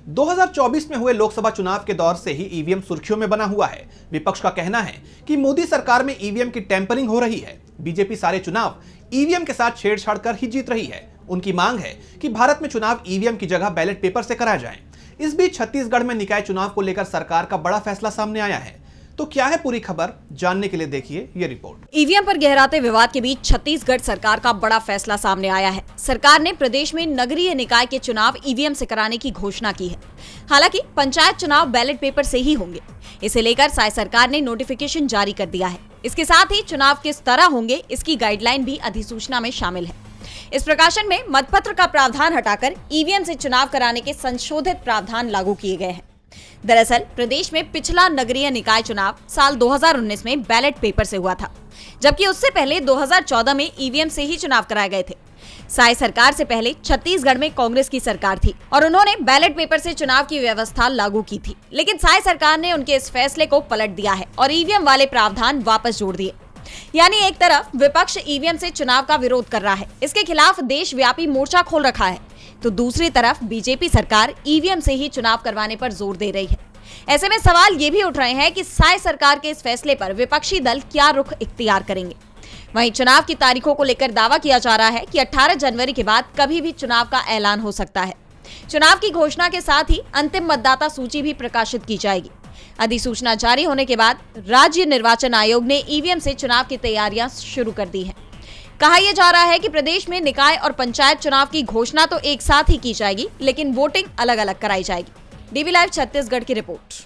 2024 में हुए लोकसभा चुनाव के दौर से ही ईवीएम सुर्खियों में बना हुआ है। विपक्ष का कहना है कि मोदी सरकार में ईवीएम की टैंपरिंग हो रही है। बीजेपी सारे चुनाव ईवीएम के साथ छेड़छाड़ कर ही जीत रही है। उनकी मांग है कि भारत में चुनाव ईवीएम की जगह बैलेट पेपर से कराए जाएं। इस बीच छत्तीसगढ़ में निकाय चुनाव को लेकर सरकार का बड़ा फैसला सामने आया है। तो क्या है पूरी खबर, जानने के लिए देखिए ये रिपोर्ट। ईवीएम पर गहराते विवाद के बीच छत्तीसगढ़ सरकार का बड़ा फैसला सामने आया है। सरकार ने प्रदेश में नगरीय निकाय के चुनाव ईवीएम से कराने की घोषणा की है। हालांकि पंचायत चुनाव बैलेट पेपर से ही होंगे। इसे लेकर साय सरकार ने नोटिफिकेशन जारी कर दिया है। इसके साथ ही चुनाव किस तरह होंगे इसकी गाइडलाइन भी अधिसूचना में शामिल है। इस प्रकाशन में मतपत्र का प्रावधान हटाकर ईवीएम से चुनाव कराने के संशोधित प्रावधान लागू किए गए हैं। दरअसल प्रदेश में पिछला नगरीय निकाय चुनाव साल 2019 में बैलेट पेपर से हुआ था, जबकि उससे पहले 2014 में ईवीएम से ही चुनाव कराए गए थे। साय सरकार से पहले छत्तीसगढ़ में कांग्रेस की सरकार थी और उन्होंने बैलेट पेपर से चुनाव की व्यवस्था लागू की थी, लेकिन साय सरकार ने उनके इस फैसले को पलट दिया है और ईवीएम वाले प्रावधान वापस जोड़ दिए। यानी एक तरफ विपक्ष ईवीएम से चुनाव का विरोध कर रहा है, इसके खिलाफ देशव्यापी मोर्चा खोल रखा है, तो दूसरी तरफ बीजेपी सरकार ईवीएम से ही चुनाव करवाने पर जोर दे रही है। ऐसे में सवाल ये भी उठ रहे हैं कि साय सरकार के इस फैसले पर विपक्षी दल क्या रुख इख्तियार करेंगे। वहीं चुनाव की तारीखों को लेकर दावा किया जा रहा है कि 18 जनवरी के बाद कभी भी चुनाव का ऐलान हो सकता है। चुनाव की घोषणा के साथ ही अंतिम मतदाता सूची भी प्रकाशित की जाएगी। अधिसूचना जारी होने के बाद राज्य निर्वाचन आयोग ने ईवीएम से चुनाव की तैयारियां शुरू कर दी हैं। कहा यह जा रहा है कि प्रदेश में निकाय और पंचायत चुनाव की घोषणा तो एक साथ ही की जाएगी, लेकिन वोटिंग अलग अलग कराई जाएगी। डीवी लाइव छत्तीसगढ़ की रिपोर्ट।